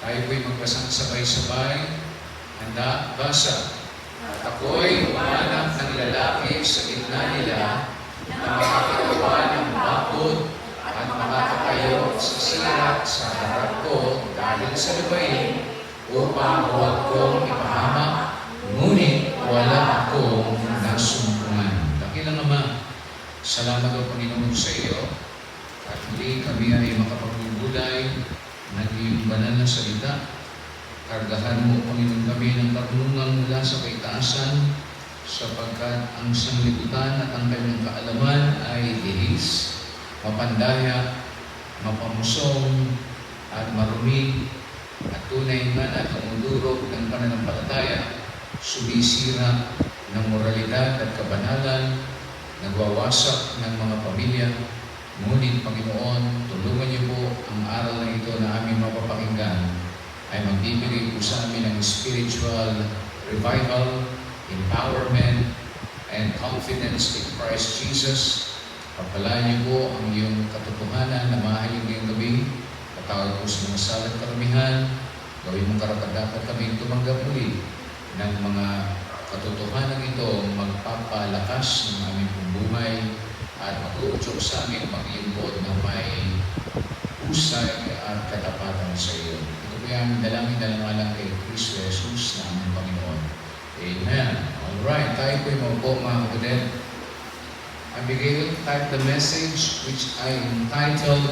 Tayo po'y magbasang sabay-sabay. Handa, basa. At ako'y umanap ng lalaki sa gitna nila na makakagawa ng bakod at makakatayo sa sirat sa harap ko dahil sa lupain upang huwag kong ipahamak, ngunit wala akong nasumpungan. Dakilang Ama, salamat o Panginoon sa iyo at muli kami ay makapagbubulay ng iyong banal na salita. Kargahan mo, Panginoon, kami ng karunungan mula sa kaitaasan, sapagkat ang sanglibutan at ang kanyang kaalaman ay lihis, mapandaya, mapamusong, at marumi, at tunay man at umudurog ng pananampalataya, sumisira ng moralidad at kabanalan, nagwawasak ng mga pamilya. Ngunit, Panginoon, tulungan niyo po ang aral na ito na aming mapapakinggan ay magbibigay po sa amin ng spiritual revival, empowerment, and confidence in Christ Jesus. Pagpalaan niyo po ang iyong katotohanan na mahaling ngayong gabi. Patawad po sa mga salat karamihan. Gawin mong karapat-dapat kami tumanggap muli ng mga katotohanan ito magpapalakas ng aming buhay at mag-uudyok sa amin mag-iumbod na may husay at katapatan sa iyo. Ito po yung dalangin na langalang kay Kristo Jesus na aming Panginoon. Amen. Alright, tayo po yung maupo mga kapatid. I begin type the message which I entitled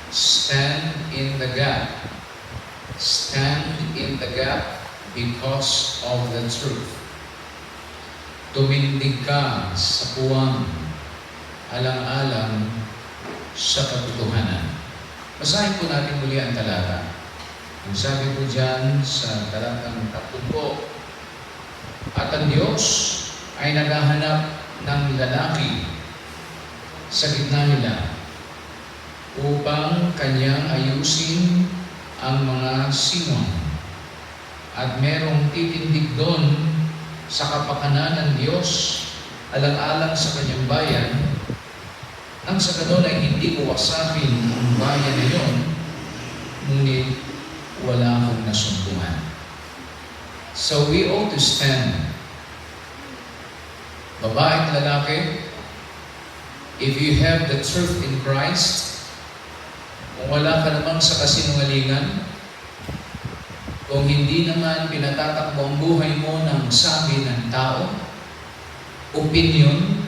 Stand in the Gap. Stand in the gap because of the truth. Tumindig ka sa puwang alang-alang sa katotohanan. Basahin po natin muli ang talata. Ang sabi po dyan sa talatang 30, at ang Diyos ay naghahanap ng lalaki sa gitna nila upang kanyang ayusin ang mga sinuan. At merong titindig doon sa kapakanan ng Diyos alang-alang sa kanyang bayan, nang sa ganun ay hindi uwasakin ang bayan na yun, ngunit wala akong nasumpungan. So we ought to stand. Babae at lalaki, if you have the truth in Christ, kung wala ka namang sa kasinungalingan, kung hindi naman pinatatakbo ang buhay mo ng sabi ng tao, opinion,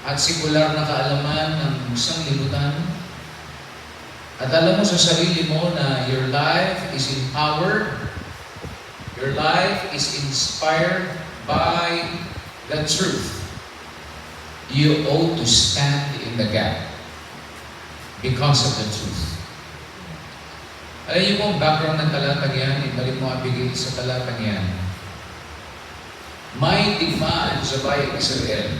at sekular na kaalaman ng sanglibutan, at alam mo sa sarili mo na your life is empowered, your life is inspired by the truth, you ought to stand in the gap because of the truth. Alam niyo po ang background ng talatang yan, ibalik mo ang bigay sa talatang yan. May digmaan sa bayang Israel.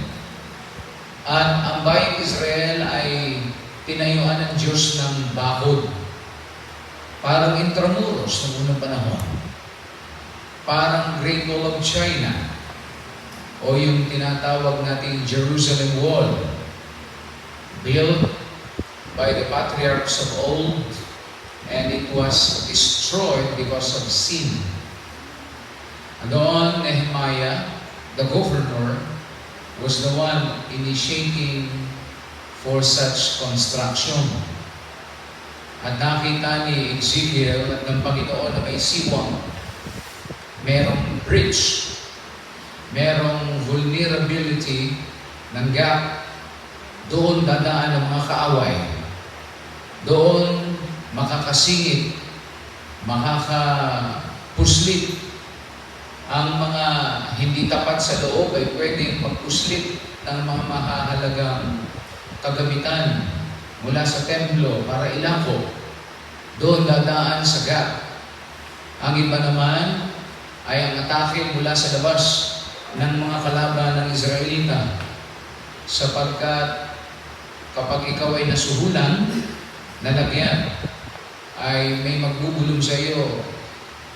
At ang bayang Israel ay tinayuan ng Diyos ng bakod. Parang Intramuros noong unang panahon. Parang Great Wall of China. O yung tinatawag nating Jerusalem Wall. Built by the patriarchs of old, and it was destroyed because of sin. Doon, Nehemiah, the governor, was the one initiating for such construction. At nakita ni Ezekiel at ng Panginoon na may siwang, merong breach, merong vulnerability ng gap, doon dadaan ang mga kaaway. Doon makakasingit, makakapuslit. Ang mga hindi tapat sa loob ay pwedeng magpuslit ng mga mahahalagang kagamitan mula sa templo para ilako. Doon dadaan sa gap. Ang iba naman ay ang atake mula sa labas ng mga kalaban ng Israelita, sapagkat kapag ikaw ay nasuhulan, nalagyan, ay may magbubulong sa iyo,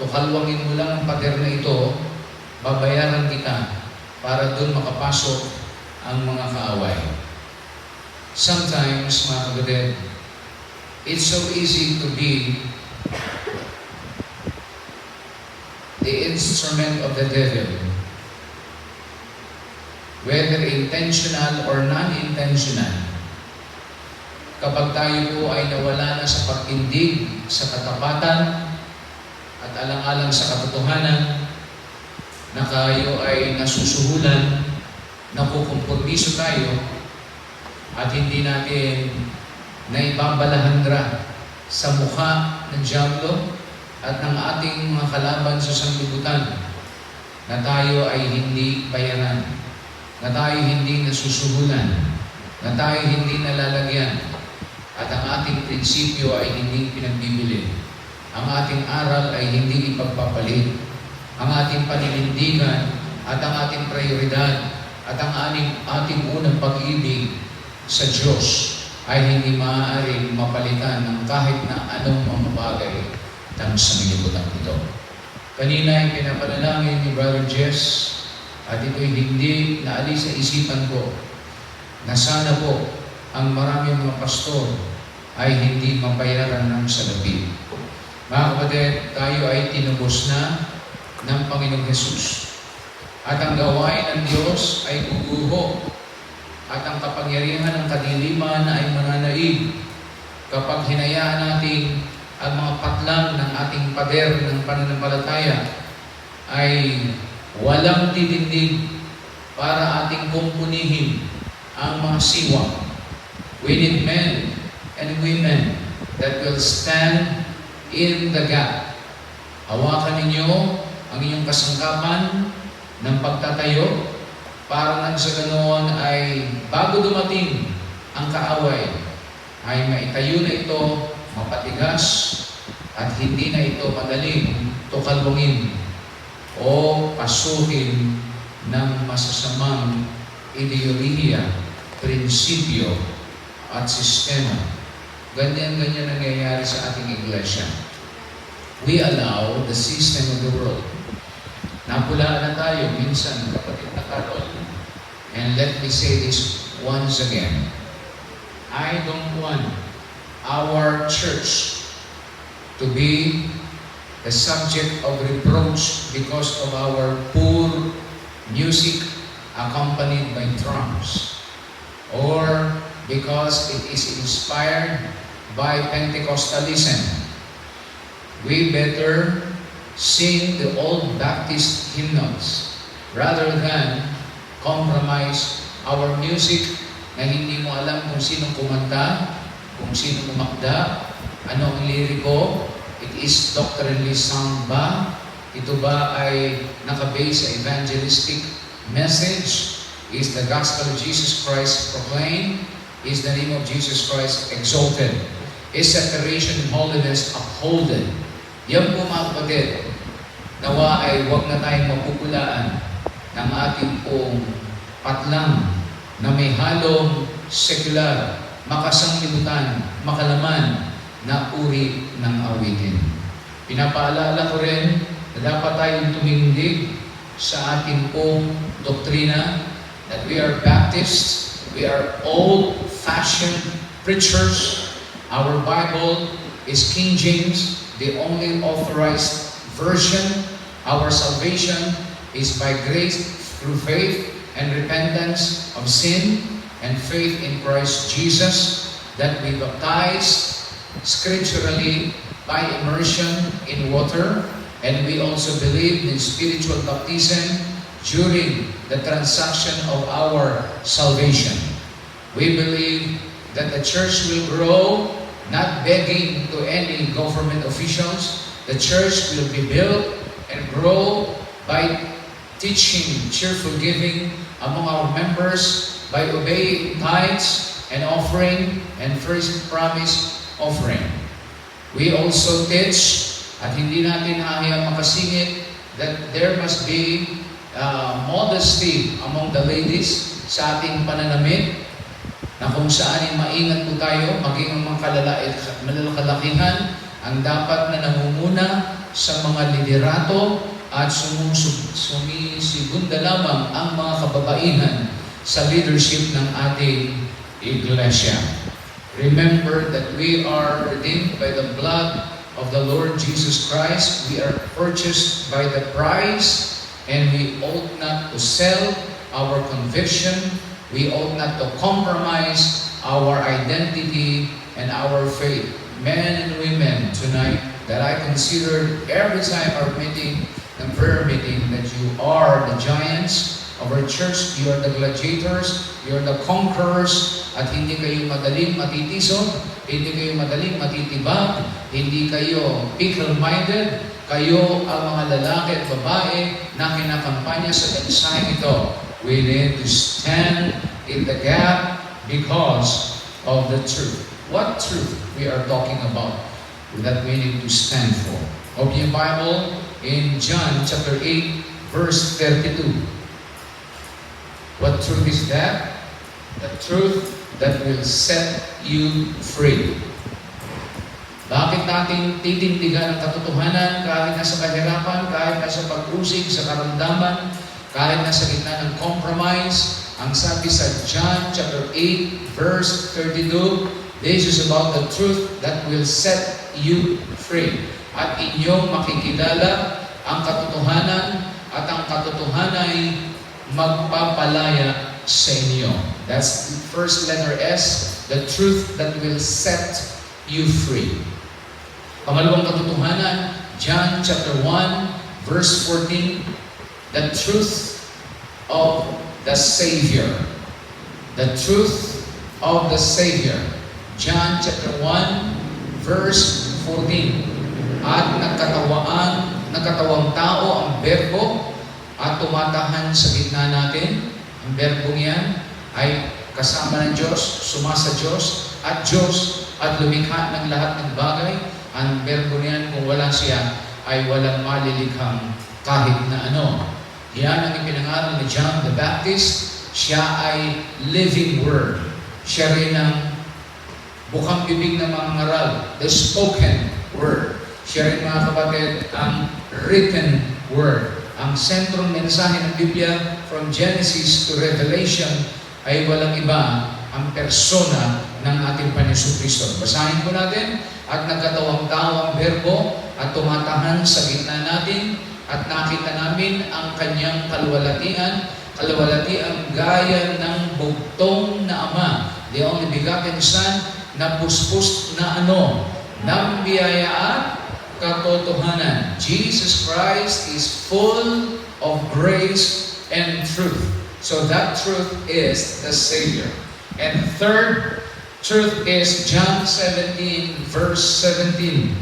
tukalwangin mo lang ang pader na ito, babayaran kita para doon makapasok ang mga kaaway. Sometimes, mga kapatid, it's so easy to be the instrument of the devil. Whether intentional or non-intentional, kapag tayo po ay nawala na sa pagtindig, sa katapatan, at alang-alang sa katotohanan, na kayo ay nasusuhulan, nakukompromiso tayo, at hindi natin naibabalahandra sa mukha ng dyablo at ng ating mga kalaban sa sanglibutan, na tayo ay hindi bayaran, na tayo hindi nasusuhulan, na tayo hindi nalalagyan, at ang ating prinsipyo ay hindi pinagbibili. Ang ating aral ay hindi ipagpapalit. Ang ating paninindigan at ang ating prioridad at ang ating unang pag-ibig sa Diyos ay hindi maaaring mapalitan ng kahit na anong mga bagay ng sanglibutan ito. Kanina ay pinapanalangin ni Brother Jess, at ito'y hindi naalis sa isipan ko, na sana po ang maraming mga pastor ay hindi mabayaran ng salapi. Mga kapatid, tayo ay tinubos na ng Panginoong Hesus. At ang gawain ng Diyos ay guguho. At ang kapangyarihan ng kadiliman ay mananaig kapag hinayaan natin ang mga patlang ng ating pader ng pananampalataya ay walang titindig para ating kumpunihin ang mga siwang. We need men and women that will stand in the gap. Hawakan ninyo ang inyong kasangkapan ng pagtatayo para nang sa ganoon ay bago dumating ang kaaway ay maitayo na ito mapatigas at hindi na ito madaling tukalungin o pasukin ng masasamang ideolohiya, prinsipyo at sistema. Ganyan-ganyan nangyayari sa ating iglesia. We allow the system of the world. Napulaan na tayo minsan, kapatid na Carol. And let me say this once again. I don't want our church to be the subject of reproach because of our poor music accompanied by drums, or because it is inspired by Pentecostalism. We better sing the old Baptist hymnals rather than compromise our music na hindi mo alam kung sinong kumanta, kung sinong umakda, ano ang liriko, it is doctrinally sound ba? Ito ba ay nakabase sa evangelistic message? Is the gospel of Jesus Christ proclaimed? Is the name of Jesus Christ exalted? Is separation and holiness upholden? Yan po mga kapatid, nawa ay huwag na tayong mapupulaan ng ating pong patlang na may halong sekular, makasanglibutan, makalaman na uri ng awitin. Pinapaalala ko rin na dapat tayong tumindig sa ating pong doktrina that we are Baptists, we are old-fashioned preachers. Our Bible is King James, the only authorized version. Our salvation is by grace through faith and repentance of sin and faith in Christ Jesus, that we baptize scripturally by immersion in water, and we also believe in spiritual baptism during the transaction of our salvation. We believe that the church will grow, not begging to any government officials. The church will be built and grow by teaching cheerful giving among our members, by obeying tithes and offering and first promise offering. We also teach, at hindi natin hahayang makasingit, that there must be modesty among the ladies sa ating pananamit, na kung saan maingat po tayo, maging ang mga malalakalakihan ang dapat na nangunguna sa mga liderato at sumisigunda lamang ang mga kababaihan sa leadership ng ating iglesia. Remember that we are redeemed by the blood of the Lord Jesus Christ. We are purchased by the price, and we ought not to sell our conviction. We ought not to compromise our identity and our faith. Men and women tonight, that I considered every time our meeting, the prayer meeting, that you are the giants of our church. You are the gladiators. You are the conquerors. At hindi kayo madaling matitisod. Hindi kayo madaling matitibag. Hindi kayo fickle-minded. Kayo ang mga lalaki at babae na kinakampanya sa mensahe ito. We need to stand in the gap because of the truth. What truth we are talking about that we need to stand for? Open your Bible in John chapter 8, verse 32. What truth is that? The truth that will set you free. Bakit natin titindigan ang katotohanan kahit nasa kahirapan, kahit nasa pag-usig, sa karamdaman, kahit nasa gitna ng compromise? Ang sabi sa John chapter 8, verse 32, this is about the truth that will set you free. At inyong makikilala ang katotohanan, at ang katotohanan ay magpapalaya sa inyo. That's the first letter S, the truth that will set you free. Pangalawang katotohanan, John chapter 1, verse 14, the truth of the Savior. The truth of the Savior. John chapter 1, verse 14. At nagkatawang tao ang berbo at tumatahan sa gitna natin. Ang berbong yan ay kasama ng Diyos, sumasa Diyos, at lumikha ng lahat ng bagay. Ang berbo niyan, kung wala siya, ay walang malilikhang kahit na ano. Yan ang ipinangaral ni John the Baptist. Siya ay living word. Siya rin ang bukang bibig ng mga ngaral, the spoken word. Siya rin, mga kapatid, ang written word. Ang sentrong mensahe ng Biblia from Genesis to Revelation ay walang iba, ang persona ng ating Panginoon Kristo. Basahin po natin. At nagkatawang tao ang berbo at tumatahan sa gitna natin, at nakita namin ang kanyang kaluwalhatian gaya ng bugtong na Ama, the only begotten Son, na puspos na ng biyaya at katotohanan. Jesus Christ is full of grace and truth. So that truth is the Savior. And third truth is John 17, verse 17.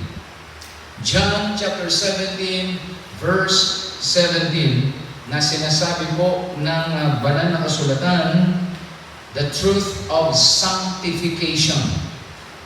John chapter 17, verse 17, na sinasabi po ng banal na kasulatan, the truth of sanctification.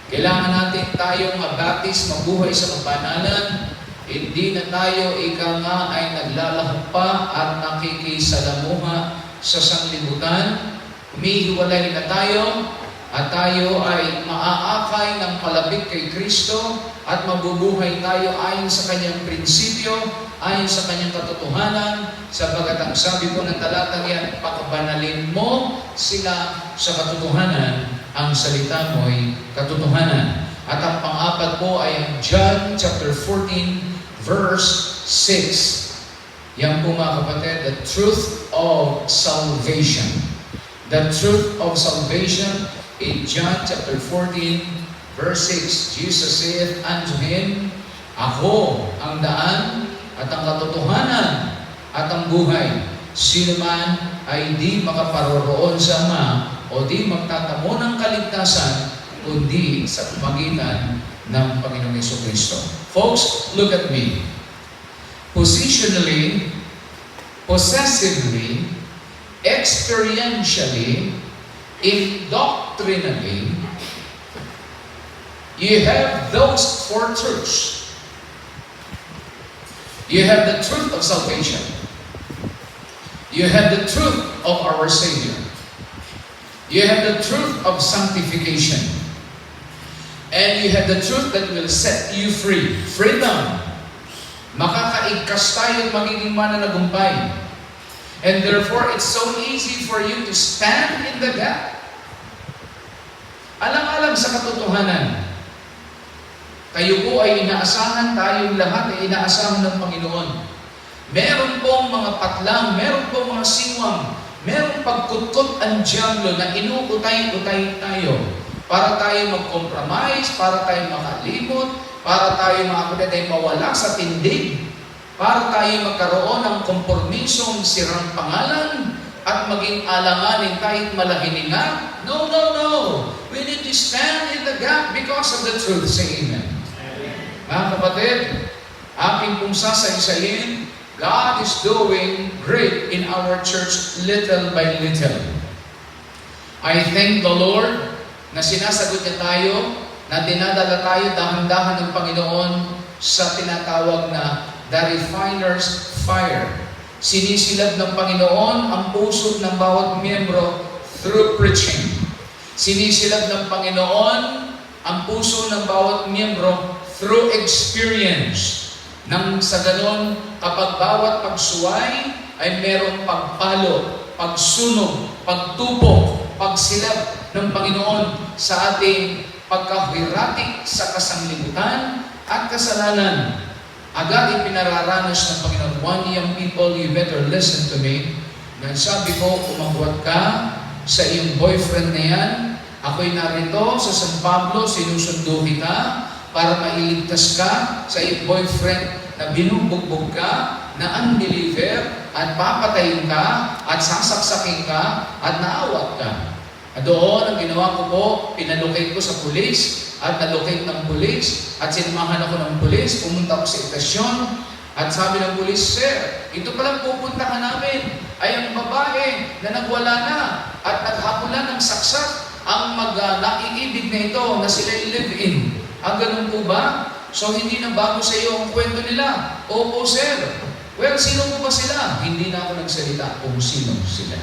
Kailangan natin tayong mabaptis, mabuhay sa kabanalan. Hindi na tayo ay naglalahok pa at nakikisalamuha sa sanglibutan. Humihiwalay na tayo at tayo ay maaakay ng palapit kay Kristo at mabubuhay tayo ayon sa kanyang prinsipyo, ayon sa kanyang katotohanan, sapagat ang sabi po ng talatang yan, pakabanalin mo sila sa katotohanan, ang salita mo'y katotohanan. At ang pang-apat po ay ang John chapter 14, verse 6. Yan po, mga kapatid, the truth of salvation. The truth of salvation in John chapter 14, verse 6. Jesus saith unto him, Ako ang daan at ang katotohanan at ang buhay. Sino man ay di makaparoroon sa Ama o di magtatamo ng kaligtasan kundi sa pamagitan ng Panginoong Jesucristo. Folks, look at me. Positionally, possessively, experientially, indoctrinally, you have those four truths. You have the truth of salvation. You have the truth of our Savior. You have the truth of sanctification. And you have the truth that will set you free. Freedom. Makakaigkas tayo magiging mananagumpay. And therefore, it's so easy for you to stand in the gap. Alam-alam sa katotohanan. Kayo po ay inaasahan, tayong lahat ay inaasahan ng Panginoon. Meron pong mga patlang, meron pong mga siwang, meron pagkutkot ang dyablo na inuutay-utay tayo para tayo mag-compromise, para tayo makalimot, para tayo ay mawala sa tindig, para tayo magkaroon ng kompormisong sirang pangalan at maging alanganin kahit malahininga. No, no, no. We need to stand in the gap because of the truth. Say amen. Mga kapatid, aking pong sasaysayin, God is doing great in our church little by little. I thank the Lord na sinasagot niya tayo, na dinadala tayo dahan-dahan ng Panginoon sa tinatawag na the refiner's fire. Sinisilab ng Panginoon ang puso ng bawat miyembro through preaching. Sinisilab ng Panginoon ang puso ng bawat miyembro through experience. Nang sa ganon, kapag bawat pagsuway ay merong pagpalo, pagsunog, pagtupok, pagsilab ng Panginoon sa ating pagkahiratik sa kasanglibutan at kasalanan. Agad ipinararanas ng Panginoon. One young people, you better listen to me. Sabi ko, umagwat ka sa iyong boyfriend na yan. Ako'y narito sa San Pablo, sinusundo kita para mailigtas ka sa iyong boyfriend na binubugbog ka, na unbeliever, at papatayin ka, at sasaksakin ka, at naawat ka. At doon, ang ginawa ko po, pinalocate ko sa pulis, at nalocate ng pulis, at sinamahan ako ng pulis, pumunta ako sa istasyon, at sabi ng pulis, Sir, ito palang pupuntahan namin, ay ang babae na nagwala na, at naghabulan ng saksak, ang naiibig na ito, na sila'y live-in. Ganun po ba? So, hindi na bago sa iyo ang kwento nila. Opo, sir. Well, sino po ba sila? Hindi na ako nagsalita kung sino sila.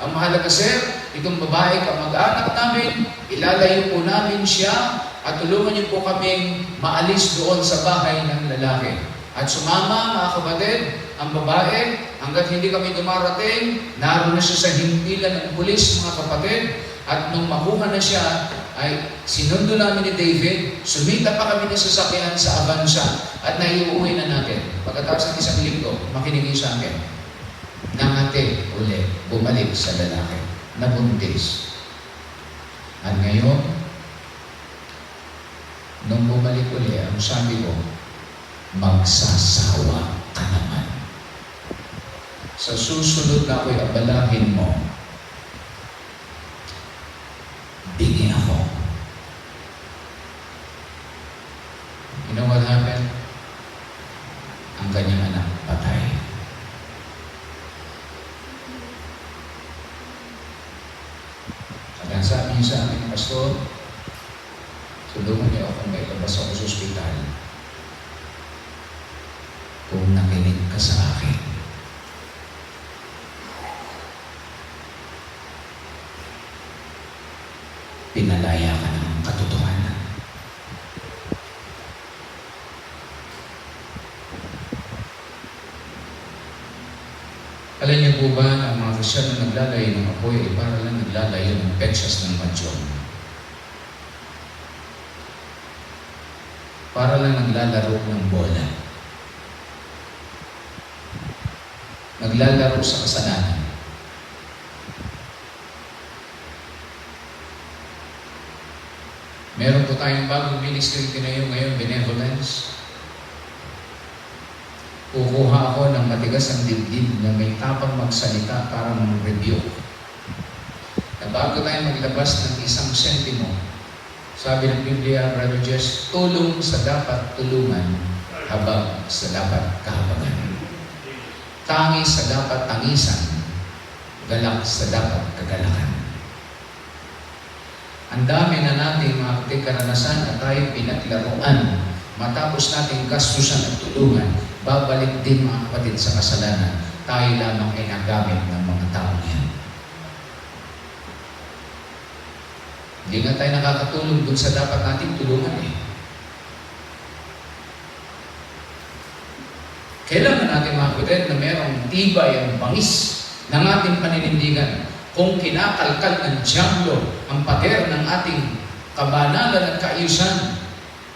Ang mahalaga, sir, itong babae, kamag-anak namin, ilalayo po namin siya at tulungan niyo po kaming maalis doon sa bahay ng lalaki. At sumama, mga kapatid, ang babae, hanggat hindi kami dumarating, naroon na siya sa himpilan ng pulis, mga kapatid, at nung makuha na siya, ay sinundo namin ni David, sumita pa kami ng sasakyan sa Avanza at naiuwi na natin. Pagkatapos ng isang linggo, makinig sa akin. Nangate uli, bumalik sa lalaki, nabuntis. At ngayon, nung bumalik uli, ang sabi ko, magsasawa ka naman. Sa susunod na ako'y abalahin mo, bingi ako. You know what happened? Ang kanyang anak patay. At ang sabi niya sa akin, Pastor, tulungan niyo akong mailabas ako sa ospital. Kung nakinig ka sa akin, pinalaya ka ng katotohanan. Alam niyo po ba na ang mga Kristiyan na naglalayo ng apoy ay para lang naglalayo ng petsas ng madyon? Para lang naglalaro ng bola. Naglalaro sa kasalanan. Meron po tayong bagong ministry tinayo ngayon, benevolence. Kukuha ako ng matigas ang dibdib na may tapang magsalita para mag-review. Na bago tayo maglabas ng 1 sentimo, sabi ng Biblia, Brother Jess, tulong sa dapat tulungan, habag sa dapat kahabagan. Tangi sa dapat tangisan, galak sa dapat kagalakan. Ang dami na nating mga karanasan at tayo pinaglaruan. Matapos nating gastusan at tulungan, babalik din mga kapatid sa kasalanan. Tayo lamang ay nagamit ng mga tao yan. Hindi nga tayo nakakatulong dun sa dapat nating tulungan eh. Kailangan natin mga kapatid na merong tibay ang bangis ng ating paninindigan. Kung kinakalkal ng dyablo ang pader ng ating kabanalan at kaayusan,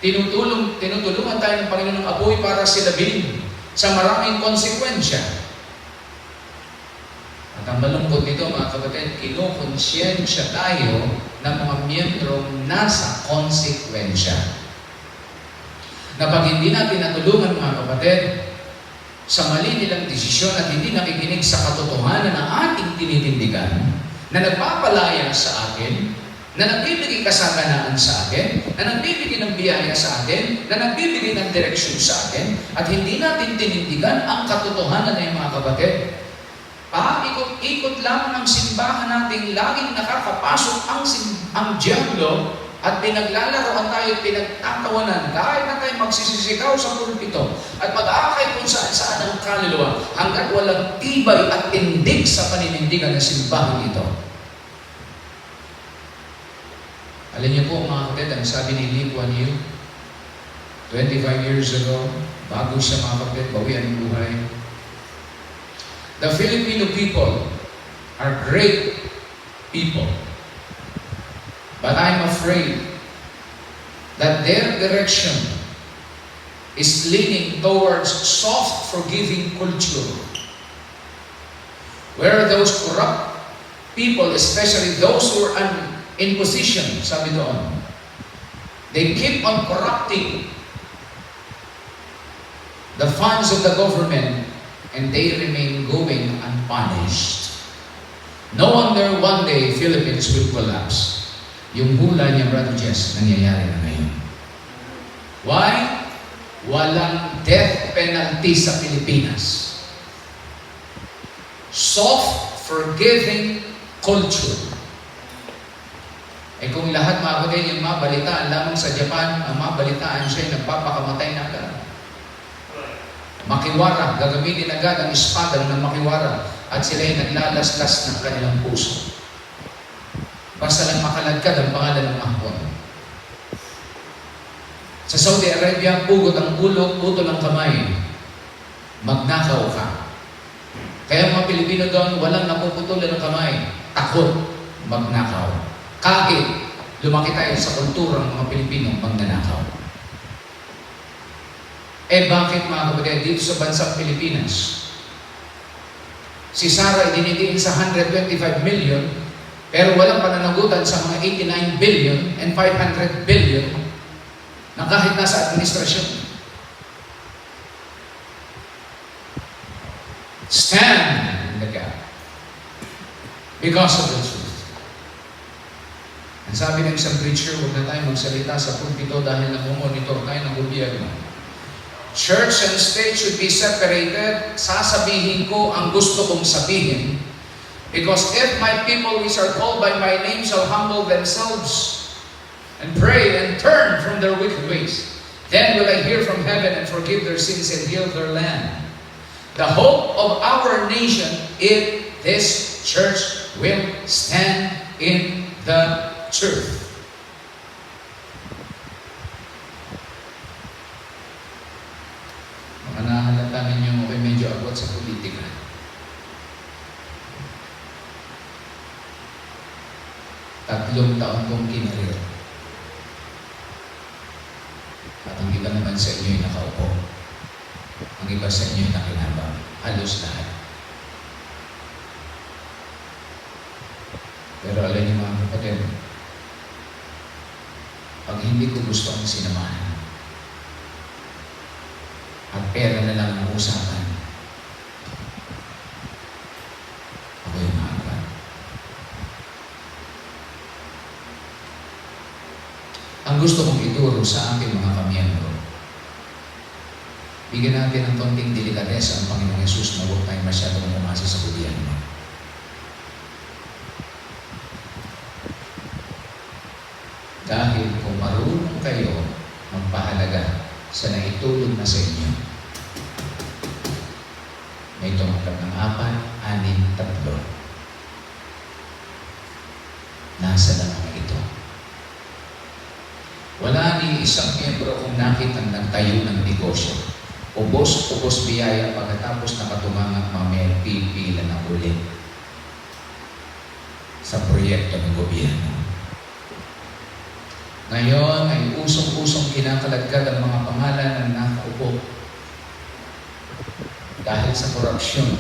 Tinutulungan tayo ng Panginoon ng apoy para silabin sa maraming konsekwensya. At ang malungkot nito, mga kapatid, kinukonsyensya tayo ng mga miyembrong nasa konsekwensya. Na pag hindi natin natulungan, mga kapatid, sa mali nilang desisyon at hindi nakikinig sa katotohanan ng ating tinitindigan, na nagpapalaya sa atin, na nagbibigay kasaganaan sa atin, na nagbibigay ng biyaya sa atin, na nagbibigay ng direksyon sa atin, at hindi natin tinindigan ang katotohanan ng mga kapatid. Paikot-ikot lang ang simbahan natin, laging nakakapasok ang diablo at pinaglalaroan tayo at pinagtatawanan kahit na tayo magsisisigaw sa pulpito at mag-aakay kung saan-saan ang kaluluwa hanggat walang tibay at tindig sa paninindigan ng simbahan ito. Alam niyo po mga kapatid, ang sabi ni Lee Kuan Yew 25 years ago, bago siya mga kapatid, bawian ng buhay. The Filipino people are great people. But I'm afraid that their direction is leaning towards soft, forgiving culture. Where those corrupt people, especially those who are in position, sabi doon, they keep on corrupting the funds of the government and they remain going unpunished. No wonder one day Philippines will collapse. Yung hula niya, Brother Jess, nangyayari na ngayon. Why? Walang death penalty sa Pilipinas. Soft, forgiving culture. Eh kung lahat mga kapatid, yung mabalitaan lamang sa Japan, ang mabalitaan siya, nagpapakamatay na agad. Makiwara, gagamitin agad ang espada ng makiwara at sila'y naglalaslas ng kanilang puso. Basta lang makalagkad ang pangalan ng Ahon. Sa Saudi Arabia, pugot ang ulo, putol ang kamay. Magnakaw ka. Kaya mga Pilipino doon, walang napuputulan ng kamay. Takot, magnakaw. Kahit lumaki tayo sa kultura ng mga Pilipino, magnanakaw. Eh bakit mga kapatid, dito sa bansang Pilipinas, si Sarah idinidiin sa 125 million, pero walang pananagutan sa mga 89 billion and 500 billion na kahit nasa administrasyon. Stand in the gap because of the truth. Ang sabi ng isang preacher, huwag na tayo magsalita sa pulpito dahil nag-monitor tayo ng gobyerno. Church and state should be separated. Sasabihin ko ang gusto kong sabihin. Because if my people which are called by my name shall humble themselves and pray and turn from their wicked ways, then will I hear from heaven and forgive their sins and heal their land. The hope of our nation is this church will stand in the truth. Mga nahalata ninyo ako'y medyo agwat sa politika. Tatlong taon kong kinarir. At ang iba naman sa inyo ay nakaupo. Ang iba sa inyo ay nakinabang. Halos lahat. Pero alam niyo mga kapatid, pag hindi ko gusto ang sinamahan, at pera na lang ang usapan, ako yung maaga. Ang gusto kong ituro sa ating mga kamiyembro, bigyan natin ng konting delikadesa ang Panginoong Yesus na huwag tayong masyadong umasa sa gobyerno. Dahil kung marunong kayo magpahalaga sa naitulog na sa inyo, may tumatak ng 4, 6, 3. Nasa na mga ito. Wala ni isang miyembro kung nakitang nagtayo ng negosyo. Ubos biyaya pagkatapos nakatumangang mamaya pipila na ulit sa proyekto ng gobyerno. Ngayon ay usong-usong kinakalagkad ang mga pangalan ng nakaupo dahil sa korupsyon.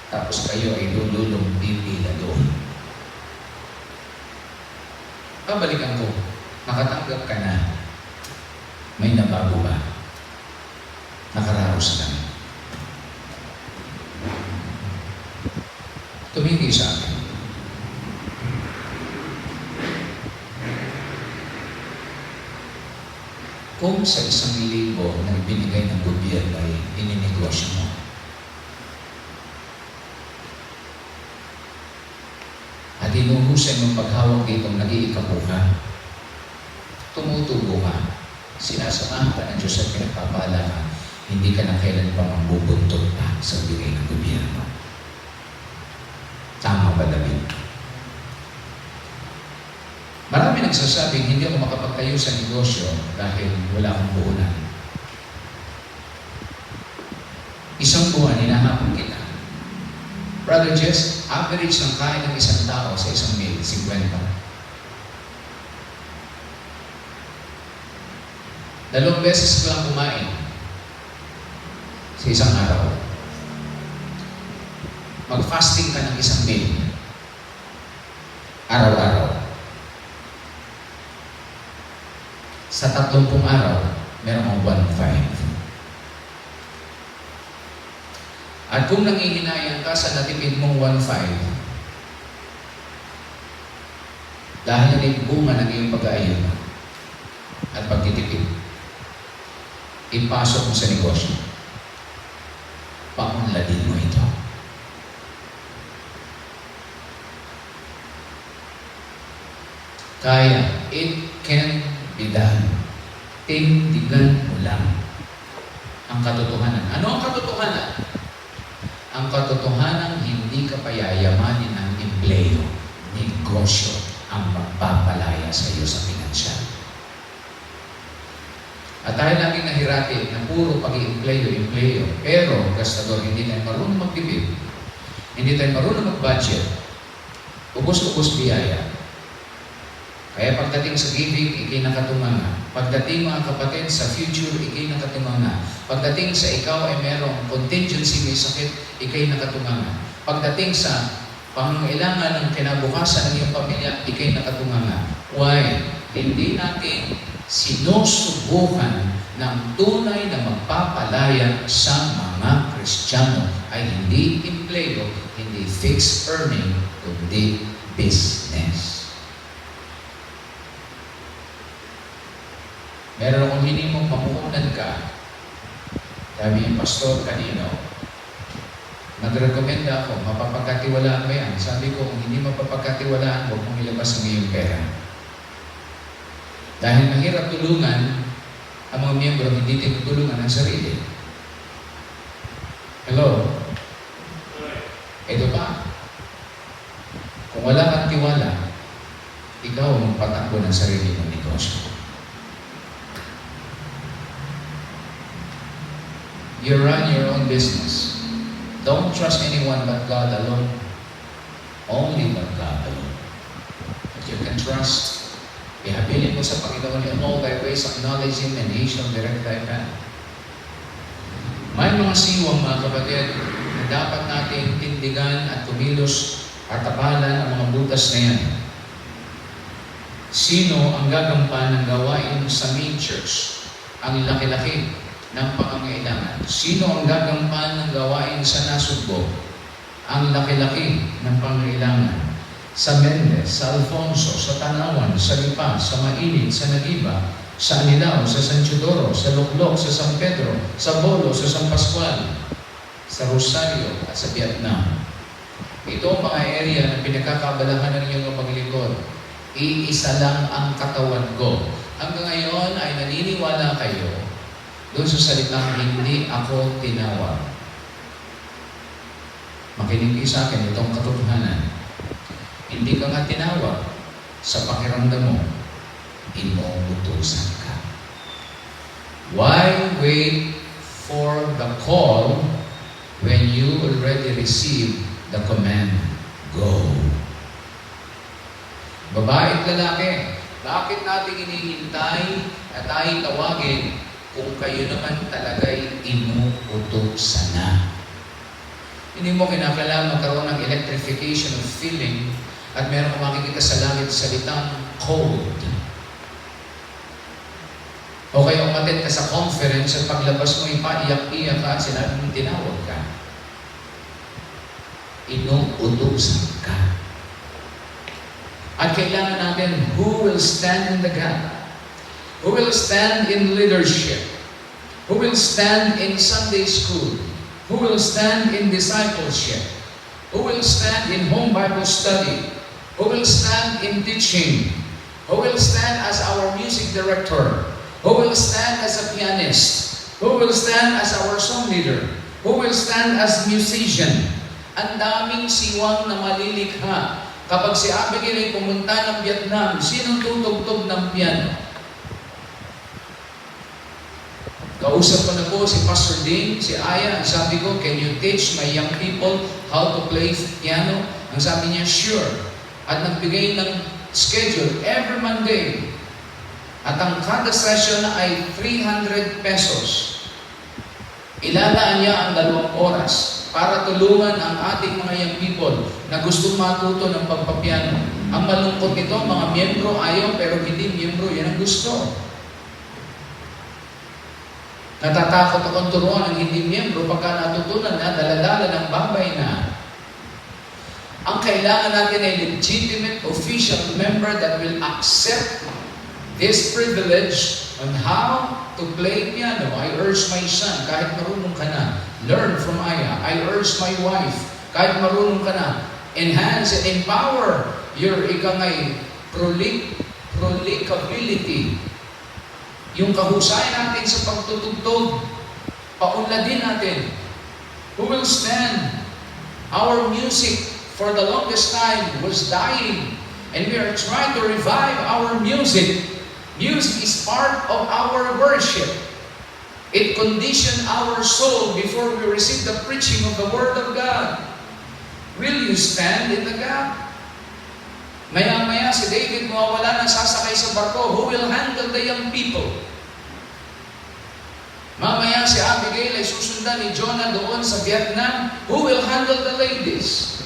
Tapos kayo ay lululong pipila doon. Babalikan ko, nakatanggap ka na. May nabago ba? Nakaraos lang. Tumingin sa akin. Kung sa 1,000 na ibinigay ng gobyerno ay ininegosyo mo, at inuhusay mong paghawak ditong nag-iikabuka, tumutubo ka, sinasamahan ka ng Diyos at pinagpapala ka, hindi ka na kailan pa mambubuntot pa sa bigay ng gobyerno. Tama ba, David? Marami nagsasabing hindi ako makapagtayo sa negosyo dahil wala akong puhunan. Isang buwan, hinahapon kita. Brother Jess, average ng kain ng isang tao sa isang meal, 50. 2 beses ko lang kumain sa isang araw. Mag-fasting ka ng isang meal. Araw-araw. Sa 30 araw, meron kang 1.5. At kung nangihinayang ka sa natipid mong 1.5, dahil yan ay bunga ng iyong pag-aayon at pagtitipid, ipasok mo sa negosyo. Paunladin mo ito. Kaya, it can be done. Tindigan mo lang ang katotohanan. Ano ang katotohanan? Ang katotohanan, hindi ka payayamanin ng empleyo. Negosyo ang magpapalaya sa iyo sa pinansyal. At tayo laging nahirati na puro pag-i-empleyo. Pero, gastador, hindi tayo marunong magtipid. Hindi tayo marunong mag-budget. Ubus-ubus biyaya. Kaya pagdating sa giving, ikay nakatumanga. Pagdating mga kapatid sa future, ikay nakatumanga. Pagdating sa ikaw ay merong contingency, may sakit, ikay nakatumanga. Pagdating sa pangangailangan ng kinabukasan ng iyong pamilya, ikay nakatumanga. Why? Hindi natin sinusubukan ng tunay na magpapalaya sa mga Kristiyano ay hindi empleyo, hindi fixed earning, kundi business. Meron akong hinimong mamuhunan ka. Sabi yung pastor kanino, nagrekomenda ako, mapapagkatiwalaan ba yan? Sabi ko, kung hindi mapapagkatiwalaan, huwag mong ilabas ang iyong pera. Dahil mahirap tulungan, ang mga miyembro hindi tinutulungan ang sarili. Hello? Ito ba? Kung wala kang tiwala, ikaw ang patakbo ng sarili ng negosyo. You run your own business. Don't trust anyone but God alone. Only but God alone. But you can trust. Ihabilin mo sa Panginoon in all thy ways, acknowledge Him, and He shall direct thy path. May mga siwang, mga kapatid, na dapat natin tindigan at kumilos at tapalan ang mga butas na yan. Sino ang gagampan ng gawain sa main church? Ang laki-laki ng pangangailangan. Sino ang gagampan ng gawain sa Nasugbo? Ang laki-laki ng pangangailangan. Sa Mendez, sa Alfonso, sa Tanawan, sa Lipa, sa Mainit, sa Nagiba, sa Anilao, sa San Teodoro, sa Luklok, sa San Pedro, sa Bolo, sa San Pascual, sa Rosario, at sa Vietnam. Ito ang mga area na pinagkakabalahan ng inyong paglingkod. Iisa lang ang katawan ko. Hanggang ngayon ay naniniwala kayo doon sa salitang hindi ako tinawag. Makinig sa akin itong katotohanan. Hindi ka nga tinawag sa pakiramdam mo, inuutusan ka. Why wait for the call when you already received the command? Go. Babae at lalaki, bakit natin hinihintay na tayo tawagin kung kayo naman talaga'y inuutosan na? Hindi mo kinakailangan magkaroon ng electrification of feeling at meron kang makikita sa langit salitang cold. O kaya umattend ka sa conference at paglabas mo ipaiyak-iyak ka at sinabi mong tinawag ka. Inuutosan ka. At kailangan natin, who will stand in the gap? Who will stand in leadership? Who will stand in Sunday school? Who will stand in discipleship? Who will stand in home Bible study? Who will stand in teaching? Who will stand as our music director? Who will stand as a pianist? Who will stand as our song leader? Who will stand as musician? Ang daming siwang na malilikha. Kapag si Abigail ay pumunta ng Vietnam, sinong tutugtog ng piano? Kausap ko na po si Pastor Ding, si Aya, ang sabi ko, can you teach my young people how to play piano? Ang sabi niya, sure. At nagbigay ng schedule every Monday. At ang kada session ay 300 pesos. Ilalaan niya ang 2 oras para tulungan ang ating mga young people na gustong matuto ng pagpapiano. Ang malungkot nito, mga miyembro ayaw pero hindi miyembro, yan ang gusto. Natatakot akong turuan ang hindi miyembro pagka natutunan na daladala ng babay na. Ang kailangan natin ay legitimate official member that will accept this privilege on how to play piano. I urge my son, kahit marunong ka na, learn from Aya. I urge my wife, kahit marunong ka na, enhance and empower your prolicability. Yung kahusayan natin sa pagtutugtog, paunladin natin. Who will stand? Our music for the longest time was dying, and we are trying to revive our music. Music is part of our worship. It conditions our soul before we receive the preaching of the Word of God. Will you stand in the gap? Maya-maya si David mawawala ng sasakay sa barko. Who will handle the young people? Mamaya si Abigail ay susundan ni Jonah doon sa Vietnam. Who will handle the ladies?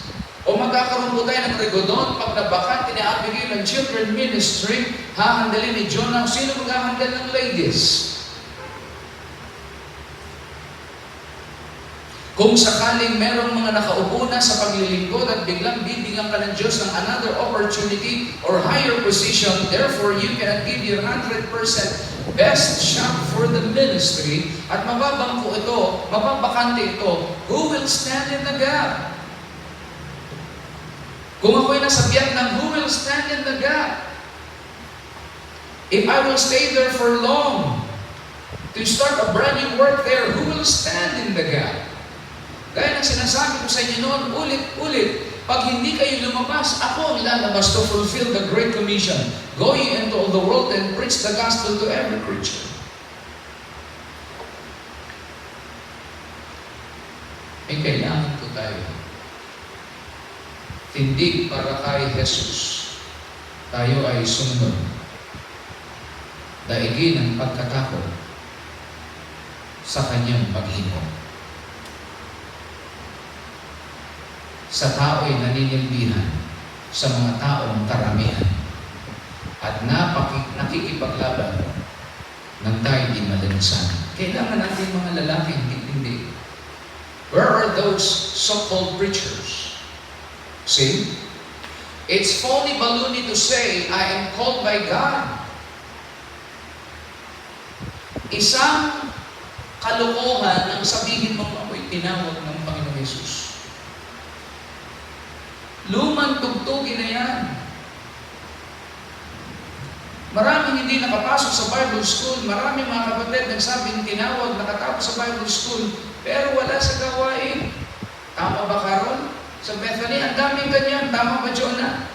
O magkakaroon po tayo ng regodon pag nabakante ni Abigail ang children ministry, hahandalin ni Jonah. Sino maghahandal ng ladies? Kung sakaling merong mga nakaupo na sa paglilingkod at biglang bibigyan ka ng Diyos ng another opportunity or higher position, therefore you cannot give your 100% best shot for the ministry at mababangko ito, mababakante ito, who will stand in the gap? Kung ako'y nasa Vietnam, who will stand in the gap? If I will stay there for long to start a brand new work there, who will stand in the gap? Gaya ng sinasabi ko sa inyo noon, ulit-ulit, pag hindi kayo lumabas, ako ang lalabas to fulfill the Great Commission. Go ye into all the world and preach the gospel to every creature. May kailangan po tayo. Tindig para kay Jesus. Tayo ay sumunod. Daigin ang pagkatakot sa kanyang paghimo. Sa tao'y naninilbihan sa mga taong karamihan at nakikipaglaban nang tayo di malansan. Kailangan natin mga lalaking hindi. Where are those so-called preachers? See? It's phony baloney to say, I am called by God. Isang kalokohan ang sabihin mo ako'y tinawag ng Panginoon Yesus. Lumang tugtugin na yan. Maraming hindi nakapasok sa Bible school, maraming mga kapatid nagsabing tinawag, nakatapos sa Bible school, pero wala sa gawain. Tama ba, Carol? Sa Bethany, ang daming ganyan. Tama ba, Jonah?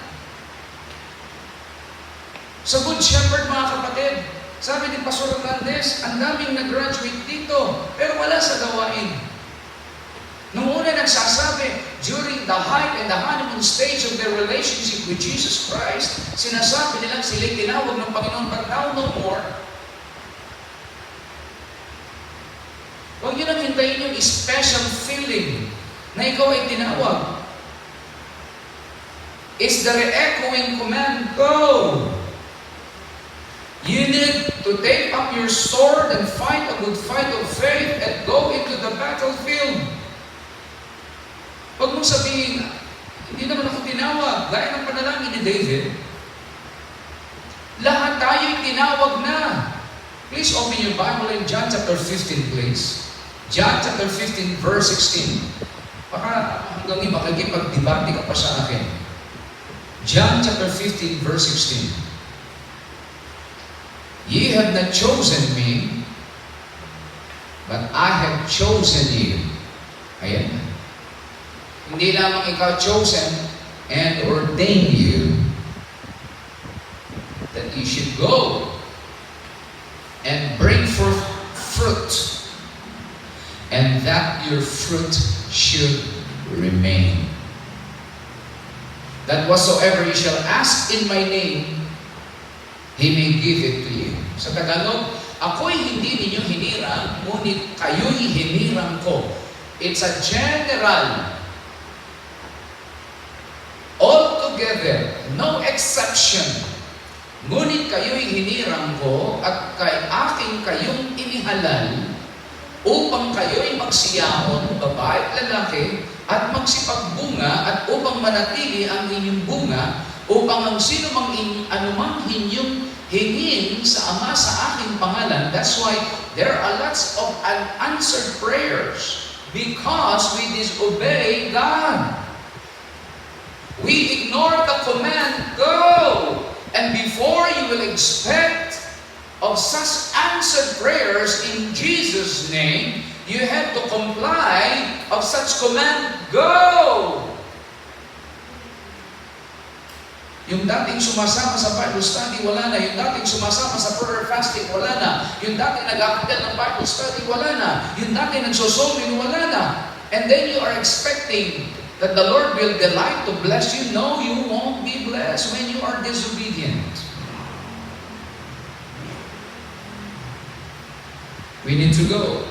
Sa Good Shepherd, mga kapatid, sabi ni Pastor Hernandez, ang daming nag-graduate dito, pero wala sa gawain. Nung una nagsasabi, during the height and the honeymoon stage of their relationship with Jesus Christ, sinasabi nilang sila'y tinawag ng Panginoon, but now no more. Huwag nyo nang hintayin yung special feeling na ikaw ay tinawag. It's the re-echoing command, go! You need to take up your sword and fight a good fight of faith and go into the battlefield. Huwag mong sabihin, hindi naman ako tinawag, gaya ng panalangin ni David. Lahat tayo'y tinawag na. Please open your Bible in John chapter 15, please. John chapter 15, verse 16. Baka hanggang ngayon makikipag-debate ka pa sa akin. John chapter 15, verse 16. Ye have not chosen me, but I have chosen you. Ayan. Hindi lamang ikaw chosen and ordained you that you should go and bring forth fruit, and that your fruit should remain. That whatsoever you shall ask in my name, He may give it to you. Sa Tagalog, ako'y hindi ninyo hinirang, ngunit kayo'y hinirang ko. It's a general, all together, no exception. Ngunit kayo'y hinirang ko at kay aking kayong inihalal upang kayo'y magsiyahon, babae at lalaki, at magsipagbunga at upang manatili ang inyong bunga, upang ang sino mang anumang inyong hingin sa Ama sa aking pangalan. That's why there are lots of unanswered prayers because we disobey God. We ignore the command, go! And before you will expect of such answered prayers in Jesus' name, you have to comply of such command, go! Yung dating sumasama sa Bible study, wala na. Yung dating sumasama sa prayer fasting, wala na. Yung dating nag-attend ng Bible study, wala na. Yung dating nagsosomin, wala na. And then you are expecting that the Lord will delight to bless you. No, you won't be blessed when you are disobedient. We need to go.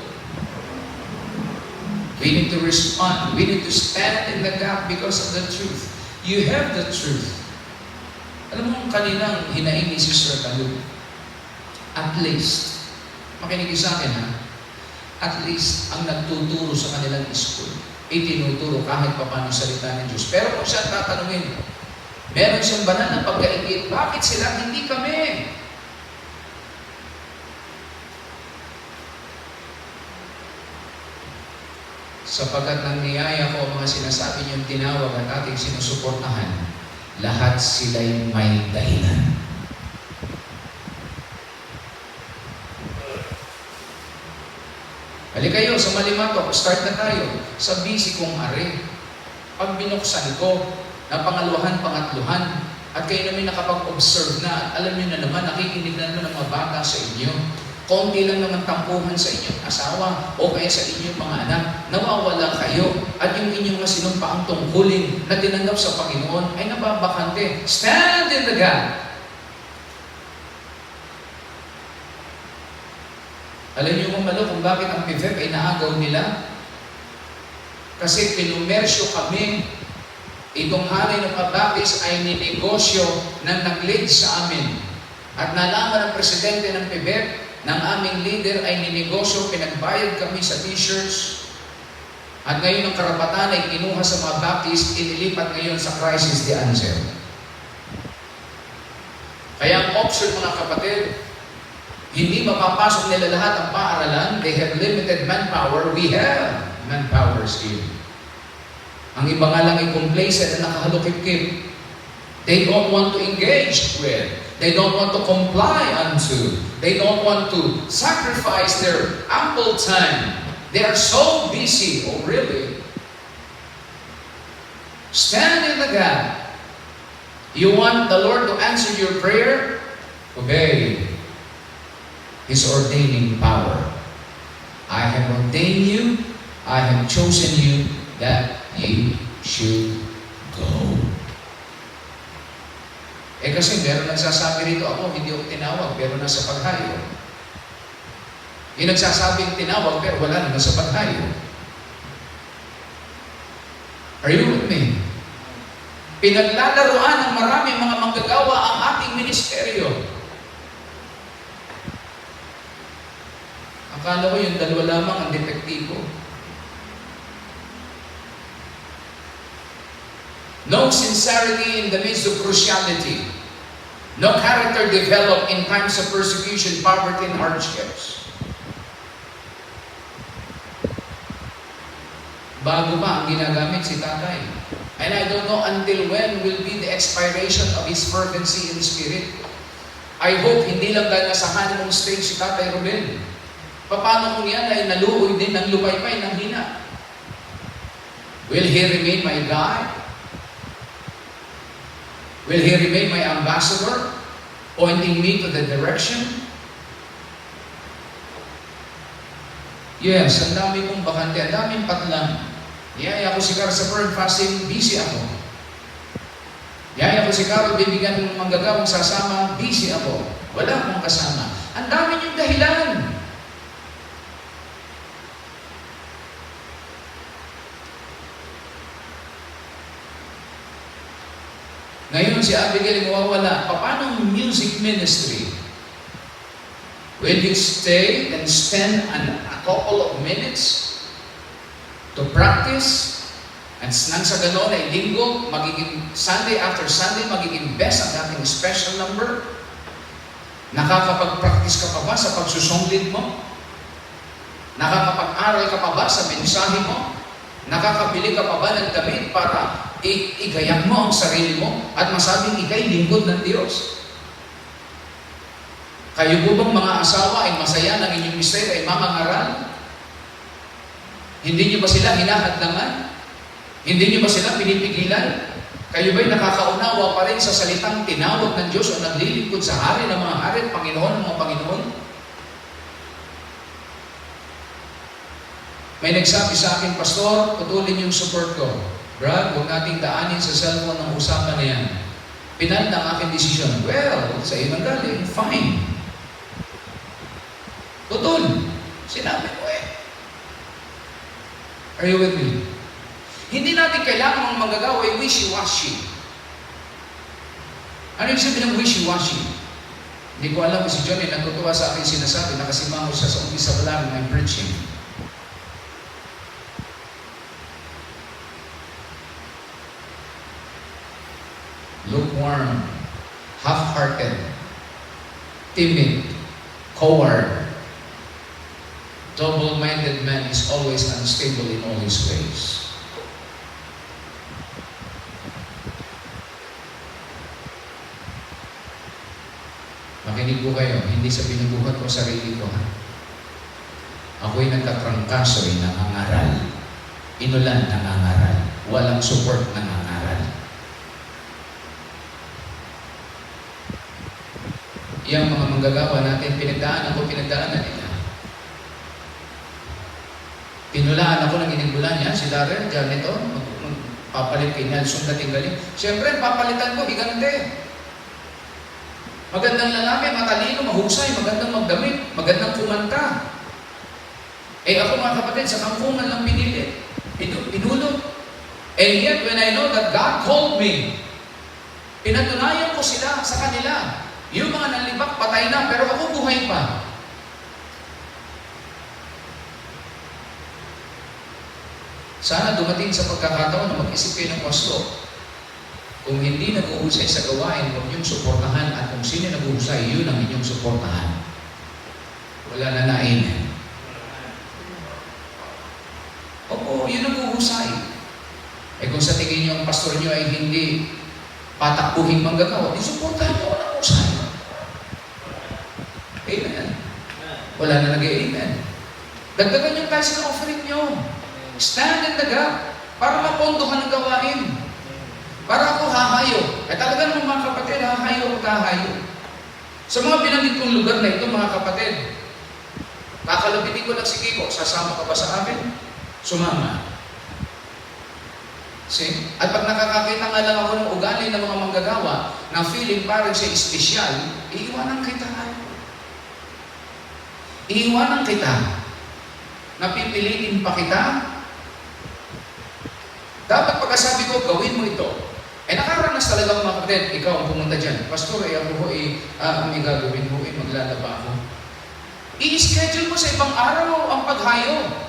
We need to respond. We need to stand in the gap because of the truth. You have the truth. Alam mo, kaninang hinaing ni Sister Kalug, at least, makinig sa akin ha, at least ang nagtuturo sa kanilang school, itinuturo kahit pa paano salita ng Diyos. Pero kung siya tatanungin, meron siyang banal na pagkaingit, bakit sila hindi kami? Sapagkat ng niyaya ko ang mga sinasabi niyong tinawag at ating sinusuportahan, lahat sila'y may dahilan. Hali kayo, sa Malimatok, start na tayo. Sa busy kong ari, pag binuksan ko, na pangaluhan, pangatluhan, at kayo namin nakapag-observe na, at alam niyo na naman, nakikinig na naman ng mga bata sa inyo, konti lang naman tampuhan sa inyong asawa o kaya sa inyong mga anak, nawawala kayo at yung inyong masinumpaang tungkulin na tinanggap sa Panginoon ay nababakante. Stand in the gap. Alam niyo kung bakit ang PVEP ay naagaw nila? Kasi pinumersyo kami. Itong hanay ng pabaptis ay ninegosyo na nag-lead sa amin. At nalaman ng presidente ng PVEP ng aming leader ay ninegosyo, pinagbayad kami sa t-shirts. At ngayon ang karapatan ay kinuha sa mga Baptist, inilipat ngayon sa Crisis the Answer. Kaya ang option mga kapatid, hindi mapapasok nila lahat ang paaralan. They have limited manpower. We have manpower still. Ang iba nga lang ay complacent na nakahalukip-kip. They don't want to engage with. They don't want to comply unto. They don't want to sacrifice their ample time. They are so busy. Oh, really? Stand in the gap. You want the Lord to answer your prayer? Obey His ordaining power. I have ordained you. I have chosen you that ye should go. Kasi meron nagsasabi rito, ako hindi ako tinawag, pero nasa paghayo. Yung nagsasabing tinawag, pero wala na nasa paghayo. Are you with me? Pinaglalaroan ng maraming mga manggagawa ang ating ministeryo. Akala ko yung dalawa lamang ang depektibo. No sincerity in the midst of cruciality. No character developed in times of persecution, poverty, and hardships. Bago pa ang ginagamit si tatay. And I don't know until when will be the expiration of his fervency in spirit. I hope hindi lang dahil nasa honeymoon stage si Tatay Ruben. Paano kung yan ay naluoy din ng lupaypay ng hina? Will he remain my guide? Will he remain my ambassador, pointing me to the direction? Yes, ang dami kong bakante, ang daming patlang. Yaya ko si Carl sa prayer fasting, busy ako. Yaya ko si Carl, bibigyan ng manggagawang sasama, busy ako. Wala akong kasama. Ang dami niyong dahilan. Ngayon si Abigail mawawala. Paano ang music ministry? Will you stay and spend a couple of minutes to practice? And nang sa gano'n ay linggo, magiging Sunday after Sunday, magiging best ang ating special number? Nakakapag-practice ka pa ba sa pagsusunglid mo? Nakakapag-aral ka pa ba sa mensahe mo? Nakakabili ka pa ba ng damit para igayak mo ang sarili mo at masabing ikay lingkod ng Diyos? Kayo po bang mga asawa ay masaya ng inyong mister ay mamangaral? Hindi niyo ba sila hinahadlangan? Hindi niyo ba sila pinipigilan? Kayo ba'y nakakaunawa pa rin sa salitang tinawag ng Diyos o naglilingkod sa hari ng mga hari at Panginoon ng mga Panginoon? May nagsabi sa akin, Pastor, putulin yung support ko. Brad, huwag nating daanin sa cellphone ng usapan na yan. Pinal ng aking desisyon. Well, sa iyo galing, fine. Putol. Sinabi ko Are you with me? Hindi natin kailangan ng magagawa ay wishy-washy. Ano yung sabi ng wishy-washy? Hindi ko alam kung si John ay natutuwa sa akin sinasabi, nakasimango siya sa umpisa pa lang ng preaching. Lukewarm, half-hearted, timid, coward, double-minded man is always unstable in all his ways. Makinig po kayo, hindi sa binubuhat ko sarili ko. Ako'y nagkatrangkaso ay nangangaral. Inulan nangangaral. Walang support nangangaral. Yang mga manggagawa natin, pinagdaanan nila. Pinulaan ako ng ininggulan niya, si Darrell, ganito, papalit kay Nelson dating galing. Siyempre, papalitan ko, higante. Magandang lalaki, matalino, mahusay, magandang magdamit, magandang kumanta. Ako mga kapatid, sa kampungan lang pinili. Pinulot. And yet, when I know that God called me, pinatunayan ko sila sa kanila. Yung mga nalibak, patay na, pero ako buhay pa. Sana dumating sa pagkakataon na mag-isip kayo ng pastor. Kung hindi nag-uusay sa gawain, huwag niyong suportahan at kung sino nag-uusay, yun ang inyong suportahan. Wala na nain. Opo, yun nag-uusay. Kung sa tingin niyo ang pastor niyo ay hindi patakbuhin manggagawa, di suportahan niyo ang usay. Amen. Wala na nag-amen. Dagdagan niyo tayo sa offering niyo. Stand in the gap para mapondohan ang gawain. Para ako hahayo. Talaga naman mga kapatid, hahayo o kahayo. Sa mga binanggit kong lugar na ito, mga kapatid, kakalabitin ko lang si Kiko, sasama ka ba sa akin? Sumama. See? At pag nakakakita nga lang ako ng ugali ng mga manggagawa na feeling parang siya espesyal, iiwanan kita. Iiwanan kita. Napipilitin pa kita. Dapat pagkasabi ko, gawin mo ito. Nakaranas talaga mga kapatid, ikaw ang pumunta dyan. Pastor, ako may gagawin mo, maglalaba ako. I-schedule mo sa ibang araw ang paghayo.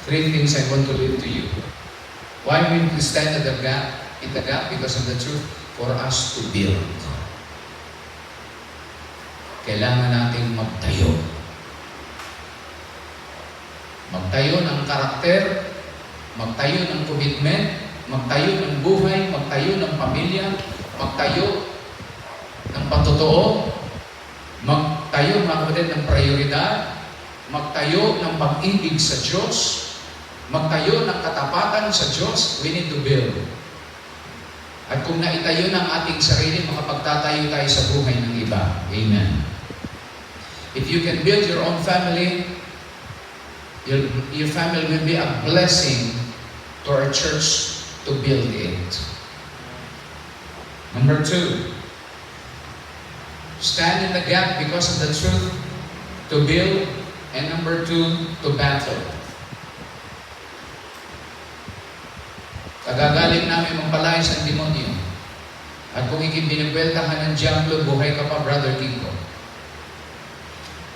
Three things I want to leave to you. Why we stand in the gap? Because of the truth, for us to build. Kailangan nating magtayo. Magtayo ng karakter, magtayo ng commitment, magtayo ng buhay, magtayo ng pamilya, magtayo ng patotoo, magtayo mga kapatid ng prioridad, magtayo ng pag-ibig sa Diyos, magtayo ng katapatan sa Diyos. We need to build. At kung naitayo ng ating sarili, makapagtatayo tayo sa buhay ng iba. Amen. If you can build your own family, your family will be a blessing to our church to build it. Number 2, stand in the gap because of the truth to build. And number 2, to battle. Kagagaling namin mampalayas ng demonyo. At kung ikibinibweltahan ng diablo, buhay ka pa, Brother Kiko.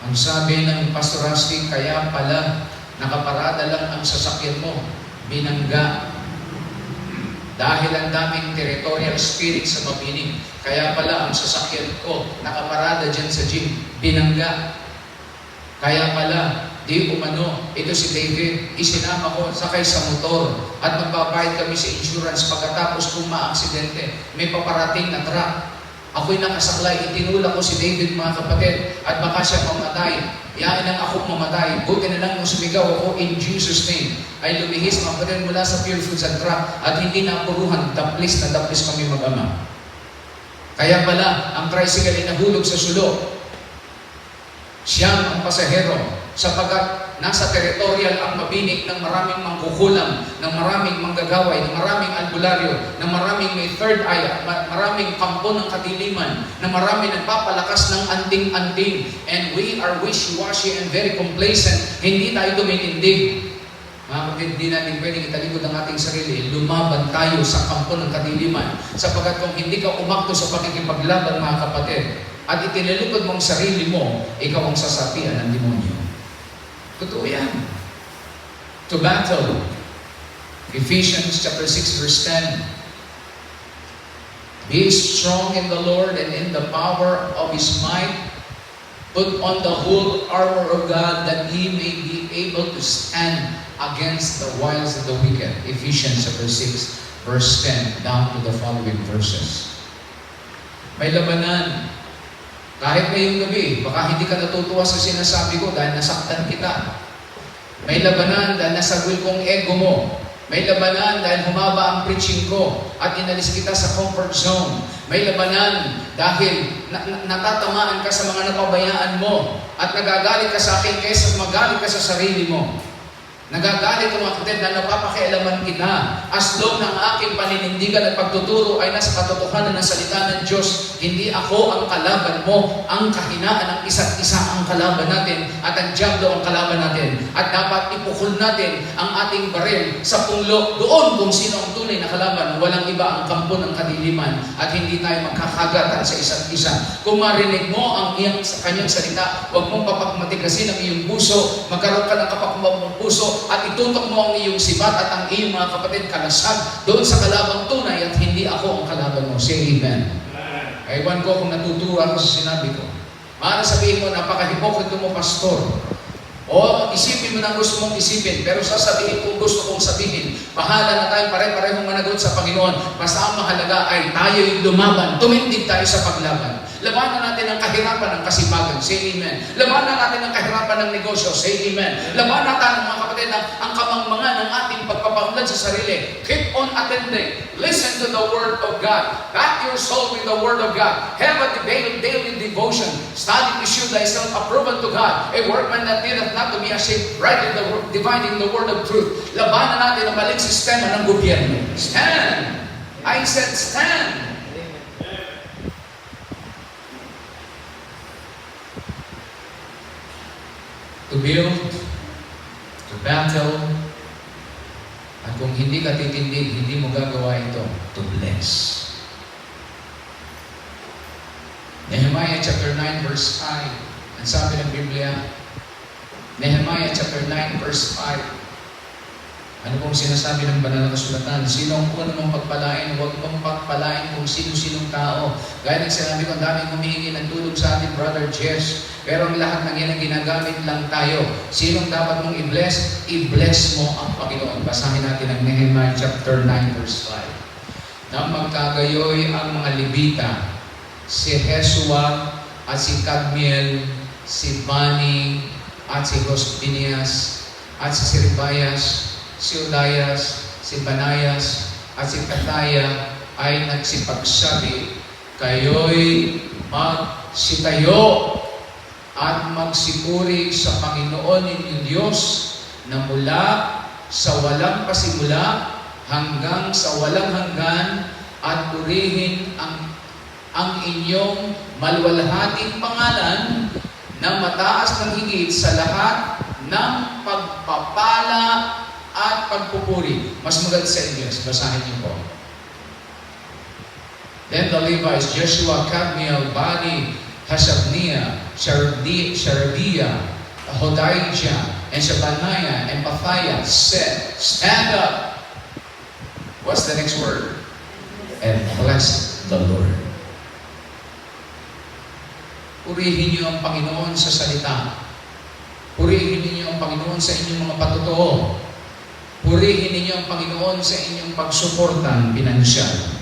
Ang sabi ng Pastor Rusty, kaya pala nakaparada lang ang sasakyan mo, binangga. Dahil ang daming territorial spirit sa mabining. Kaya pala ang sasakyan ko, nakaparada dyan sa gym, binangga. Kaya pala, di umano, ito si David, isinama ko, sakay sa motor, at magbabayad kami sa insurance pagkatapos kung maaksidente. May paparating na truck. Ako'y nakasaklay, itinulak ko si David, mga kapatid, at baka siya mamatay. Iyain ang ako mamatay. Buti na lang nung sumigaw ako in Jesus' name, ay lumihis mga kapatid mula sa Pure Foods and Truck, at hindi na apuruhan, daplis na daplis kami mag-ama. Kaya pala, ang tricycle ay nahulog sa sulok. Siyang ang pasahero, sapagkat nasa territorial ang mabinig ng maraming mangkukulam, ng maraming manggagaway, ng maraming albularyo, ng maraming may third eye, maraming kampo ng kadiliman, na maraming nagpapalakas ng anting-anting. And we are wishy-washy and very complacent. Hindi tayo tumitindig. Mga kapatid, hindi natin pwedeng italikod ang ating sarili. Lumaban tayo sa kampo ng kadiliman. Sapagkat kung hindi ka umakto sa pakikipaglaban, mga kapatid, at itinilikod mong sarili mo, ikaw ang sasapian ng demonyo. Totoo yan. To battle. Ephesians chapter 6 verse 10. Be strong in the Lord and in the power of His might. Put on the whole armor of God that ye may be able to stand against the wiles of the wicked. Ephesians chapter 6 verse 10 down to the following verses. May labanan. Kahit ngayong gabi, baka hindi ka natutuwa sa sinasabi ko dahil nasaktan kita. May labanan dahil nasagwil kong ego mo. May labanan dahil humaba ang preaching ko at inalis kita sa comfort zone. May labanan dahil natatamaan ka sa mga napabayaan mo at nagagalit ka sa akin kaysa magalit ka sa sarili mo. Nagagalit ka mga kapatid na napapakialaman kita. As long na ang aking paninindigan at pagtuturo ay nasa katotohanan ng salita ng Diyos, hindi ako ang kalaban mo. Ang kahinaan ng isa't isa ang kalaban natin at ang diablo ang kalaban natin. At dapat ipukul natin ang ating baril sa punglo doon kung sino ang tunay na kalaban. Walang iba ang kampo ng kadiliman at hindi tayo magkakagatan sa isa't isa. Kung marinig mo ang kanyang salita, huwag mong papagmatigasin ang iyong puso, magkaroon ka ng kapakubang puso, at itutok mo ang iyong sibat at ang iyong mga kapatid kalasag doon sa kalabang tunay at hindi ako ang kalaban mo. Say amen. Ewan ko kung natutuwa ako sa sinabi ko. Maaaring sabihin mo, napaka-hipokrito mo, pastor. O isipin mo na gusto mong isipin, pero sasabihin kung gusto kong sabihin. Bahala na tayo pare-parehong managot sa Panginoon. Basta ang mahalaga ay tayo'y lumaban. Tumindig tayo sa paglaban. Labanan natin ang kahirapan ng kasipagan. Say amen. Labanan natin ang kahirapan ng negosyo. Say amen. Labanan natin mga kapatid ang kamangmangan ng ating pagpapaunlad sa sarili. Keep on attending. Listen to the Word of God. Back your soul with the Word of God. Have a daily devotion. Study to show thyself approved unto God, a workman that needeth not to be ashamed, rightly dividing the word of truth. Labanan natin ang maling sistema ng gobyerno. Stand! I said stand! To build, to battle, at kung hindi ka titindig, hindi mo gagawa ito, to bless. Nehemiah chapter 9 verse 5, ang sabi ng Biblia, Nehemiah chapter 9 verse 5, ano pong sinasabi ng banal na kasulatan? Sino ang una mong pagpalain? Huwag mong pagpalain kung sino-sinong tao. Gaya ng sinabi ko, ang daming humihingi ng tulong sa atin, Brother Jess. Pero ang lahat ng yan ang ginagamit lang tayo. Sinong dapat mong i-bless? I-bless mo ang Panginoon. Basahin natin ang Nehemiah chapter 9 verse 5. Nang magkagayoy ang mga Levita, si Jesua at si Kadmiel, si Bani at si Hospinias at si Siribayas, si Udayas, si Banayas, at si Kataya ay nagsipagsabi, kayo'y magsitayo at magsipuri sa Panginoon ninyong Diyos na mula sa walang pasimula hanggang sa walang hanggan at purihin ang inyong maluwalhating pangalan na mataas ng higit sa lahat ng pagpapala at pagpupuri. Mas maganda sa English. Basahin niyo po. Then the Levites, Joshua, Kadmiel, Bani, Hasabniah, Sherebiah, Hodijah, and Shebaniah, and Pathaiah said, stand up. What's the next word? And bless the Lord. Purihin niyo ang Panginoon sa salita. Purihin niyo ang Panginoon sa inyong mga patotoo. Purihin ninyo ang Panginoon sa inyong pagsuportang pinansyal.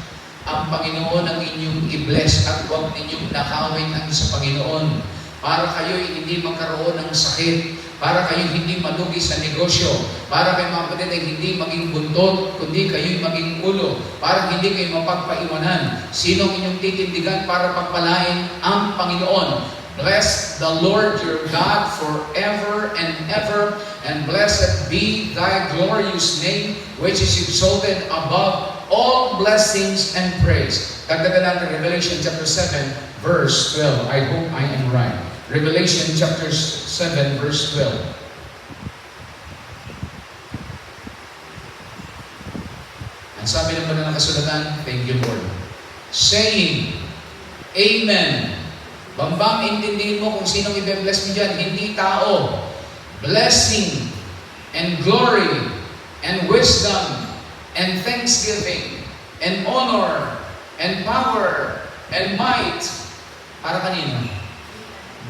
Ang Panginoon ang inyong i-bless at huwag ninyong nakawin ang sa Panginoon para kayo'y hindi magkaroon ng sakit, para kayo'y hindi malugi sa negosyo, para kayo mga kapatid ay hindi maging buntot, kundi kayo'y maging ulo, para hindi kayo mapagpaiwanan. Sinong inyong titindigan para pagpalain ang Panginoon? Bless the Lord your God forever and ever, and blessed be thy glorious name, which is exalted above all blessings and praise. Dagdagan natin Revelation chapter 7, verse 12. I hope I am right. Revelation chapter 7, verse 12. Ang sabi ng banal na kasulatan, thank you Lord, saying, Amen. Bambang, intindihin mo kung sinong i-bless mo dyan. Hindi tao. Blessing and glory and wisdom and thanksgiving and honor and power and might. Para kanino?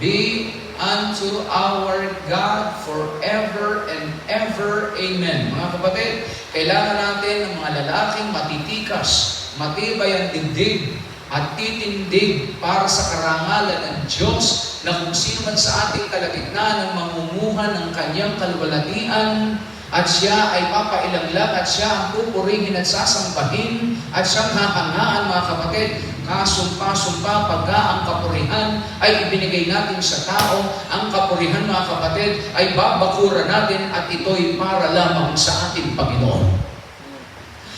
Be unto our God forever and ever. Amen. Mga kapatid, kailangan natin ng mga lalaking matitikas, matibay ang dibdib, at titindig para sa karangalan ng Diyos na kung sino man sa ating kalagitnaan ang mamumuhan ng kanyang kaluwalhatian at siya ay papailanglak at siya ang pupurihin at sasambahin at siyang hahangaan, mga kapatid. Kasumpa-sumpa pagka ang kapurihan ay ibinigay natin sa tao, ang kapurihan, mga kapatid, ay babakura natin at ito'y para lamang sa ating Panginoon.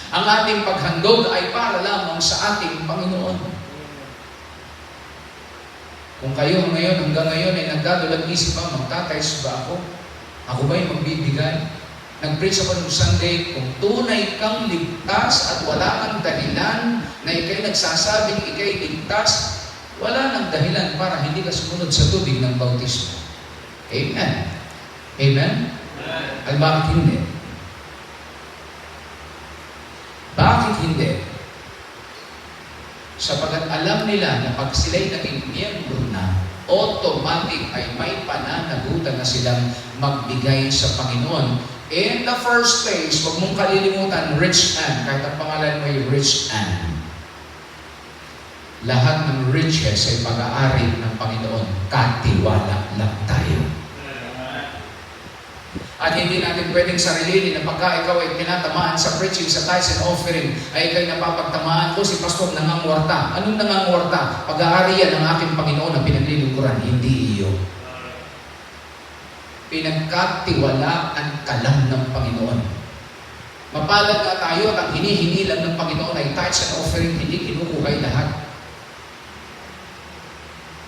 Ang ating paghandog ay para lamang sa ating Panginoon. Kung kayo hanggang ngayon ay nagdadulang isip pa, magtatayos ba ako? Ako ba'y magbibigay? Nag-preach ako ng Sunday, kung tunay kang ligtas at wala kang dahilan na ikay nagsasabing ikay ligtas, wala nang dahilan para hindi ka sumunod sa tubig ng bautismo. Amen. Amen? At bakit hindi? Bakit hindi? Sapagat alam nila na pag sila'y naging miyembro na, automatic ay may pananagutan na silang magbigay sa Panginoon. In the first place, huwag mong kalilimutan, Rich Ann. Kahit ang pangalan mo ay Rich Ann. Lahat ng riches ay pag-aari ng Panginoon. Katiwala lang tayo. At hindi natin pwedeng sarilinin na pagka ikaw ay tinatamaan sa preaching, sa tithes and offering, ay ikaw'y napapagtamaan ko, si pastor nangangwarta. Anong nangangwarta? Pag-aari yan ng aking Panginoon na pinaglilingkuran lingkuran, hindi iyo. Pinagkatiwalaan ka lang ng Panginoon. Mapalad ka tayo at ang hinihingi lang ng Panginoon ay tithes and offering, hindi kinukuhay lahat.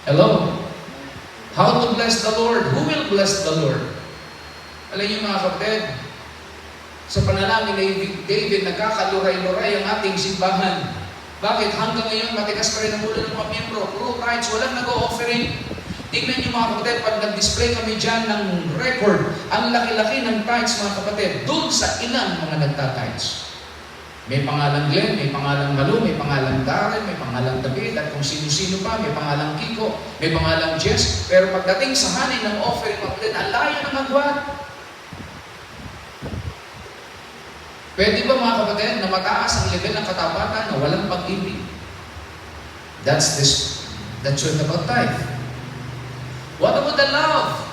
Hello? How to bless the Lord? Who will bless the Lord? Alam niyo mga kapatid, sa panalangin ni David, nagkakaluray-luray ang ating simbahan. Bakit? Hanggang ngayon, matigas pa rin ang ulo ng mga miyembro. Puro tithes, walang nag-o-offering. Tingnan niyo mga kapatid, pag nag-display kami dyan ng record, ang laki-laki ng tithes mga kapatid, doon sa ilan mga nagta-tithes. May pangalang Glenn, may pangalang Malu, may pangalang Darren, may pangalang David, at kung sino-sino pa, may pangalang Kiko, may pangalang Jess. Pero pagdating sa hanin ng offering, mga kapatid, ang layo ng agwat. Pwede ba mga kapatid na mataas ang level ng katapatan na walang pag-ibig? That's the truth about tithe. What about the love?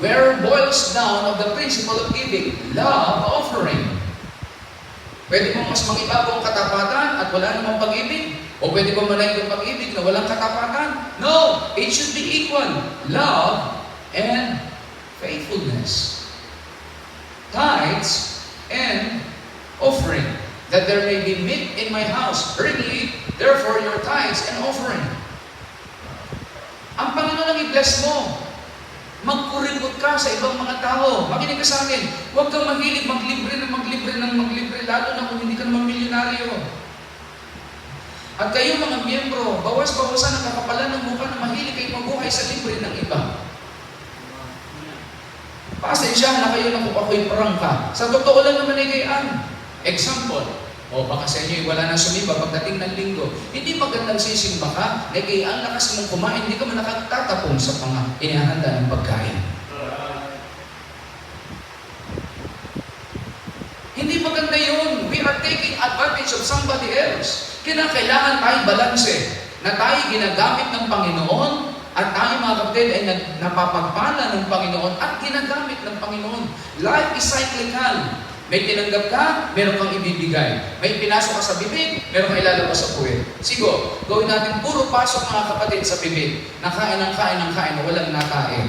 Where boils down of the principle of giving? Love offering. Pwede mo mas mangibabaw ang katapatan at wala namang pag-ibig? O pwede ba manay ang pag-ibig na walang katapatan? No! It should be equal. Love and faithfulness. Tithes and offering, that there may be meat in my house. Really, therefore, your tithes and offering. Ang Panginoon ang i-bless mo. Magkurikot ka sa ibang mga tao. Makinig ka sa akin. Huwag kang mahilig maglibre, lalo na kung hindi ka naman milyonaryo. At kayo mga miyembro, bawas-bawasan ang kakapalan ng mukha na mahilig kayo mabuhay sa libre ng iba. Pasensyahan na kayo na kung ako'y prangka. Sa totoo lang naman ay gayaan. Example, o baka sa inyo wala nang sumiba pagdating ng linggo. Hindi magandang sisimba ka, nagayaan lakas mong kumain, hindi ka man nakatatapong sa mga inihahanda ng pagkain. Hindi maganda yun. We are taking advantage of somebody else. Kailangan tayo balanse na tayo ginagamit ng Panginoon at tayo mga kapatid ay napapagpala ng Panginoon at ginagamit ng Panginoon. Life is cyclical. May tinanggap ka, meron kang ibibigay. May pinasok ka sa bibig, meron kang ilalabas sa puwet. Sigo, gawin natin puro pasok mga kapatid sa bibig. Nakain ng kain na walang nakain.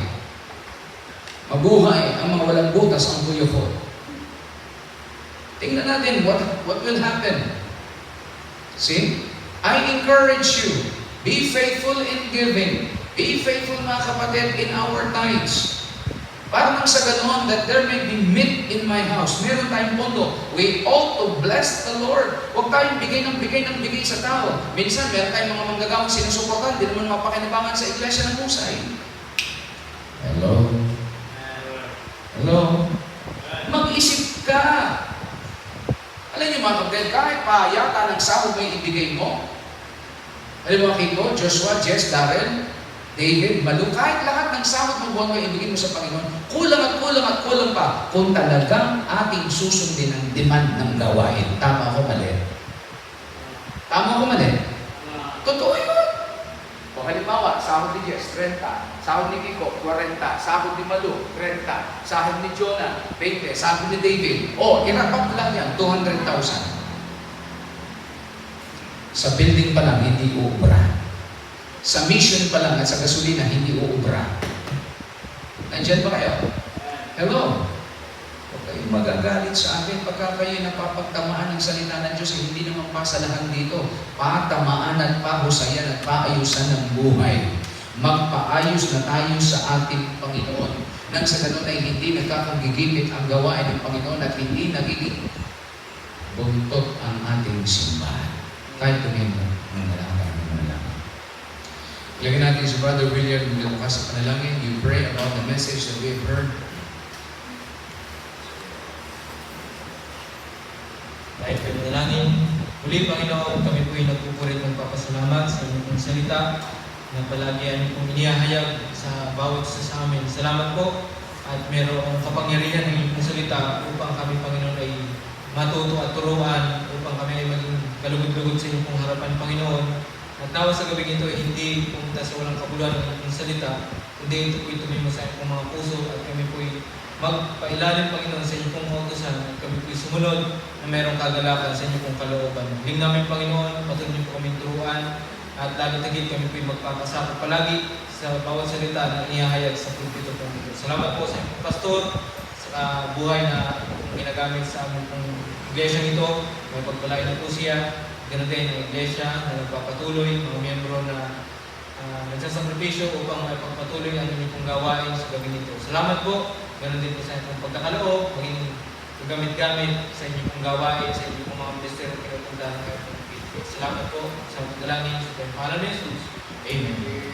Mabuhay ang mga walang butas ang buyo ko. Tingnan natin what will happen. See? I encourage you, be faithful in giving. Be faithful mga kapatid in our tithes. Para nang sa ganoon that there may be meat in my house. Meron tayong pondo. We ought to bless the Lord. Huwag tayong bigay sa tao. Minsan, meron tayong mga manggagawang sinusuportan, di naman mapakinabangan sa iglesia ng husay. Hello? Hello? Mag-isip ka. Alam niyo mga kapatid, kahit pa yata ng sahod may ibigay mo. Alam mo Kiko, Joshua, Jess, Darren, David, Malu, kahit lahat ng sahod ng buwan may ibigay mo sa Panginoon, kulang pa kung talagang ating susundin ang demand ng gawain. Tama ako mali? Tama ako mali? Totoo yun. O halimbawa, sahod ni Jess, 30. Sahod ni Kiko, 40. Sahod ni Malu, 30. Sahod ni Jonah, 20. Sahod ni David. O, irapat mo lang yan, 200,000. Sa building pa lang, hindi uubra. Sa mission pa lang at sa gasolina, hindi uubra. Nandiyan ba kayo? Hello? Huwag kayong magagalit sa akin pagka kayo napapagtamaan ng salita ng Diyos. Hindi naman pasalahan dito. Patamaan at pahusayan at paayusan ng buhay. Magpaayos na tayo sa ating Panginoon. Nang sa ganun ay hindi nagkakagigipit ang gawain ng Panginoon at hindi nagiging buntot ang ating simbahan. Kahit tumimbo ng nalaman. Ilagay natin si Brother William bukas sa panalangin. You pray about the message that we have heard. Kahit kayo manalangin, muli Panginoon, kami po'y nagpupurit ng papasalamat sa inyong salita na palagi ang pong inihahayag sa bawat isa sa amin. Salamat po at merong kapangyarihan ng inyong salita upang kami Panginoon ay matuto at turuan upang kami ay maging kalugod-lugod sa inyong harapan Panginoon. At nawa sa gabing ito ay hindi pumunta sa walang kabuluhan ng inyong salita, kundi ito po'y tumimo sa inyong mga puso at kami po'y magpailalim Panginoon sa inyong kautusan at kami po'y sumunod na mayroong kagalakan sa inyong kalooban. Huling namin Panginoon, patuloy niyo po kami turuan At lalo tigit kami po magpapasakot palagi sa bawat salita na inihahayag sa pulpito po dito. Salamat po sa inyong pastor, sa buhay na ginagamit sa aming pong iglesia nito. May pagpalain na po siya. Ganun din ang iglesia na nagpapatuloy, mga miyembro na nagsasakripisyo upang may pagpatuloy ang inyong pong gawain sa gabi nito. Salamat po. Ganun din po sa inyong pagkakaloob, maging gamit-gamit sa inyong pong gawain, sa inyong pong mga ministeryo na pinupuntahan kayo. Salamat po sa pagdalangin sa pangalan ni Jesus. Amen.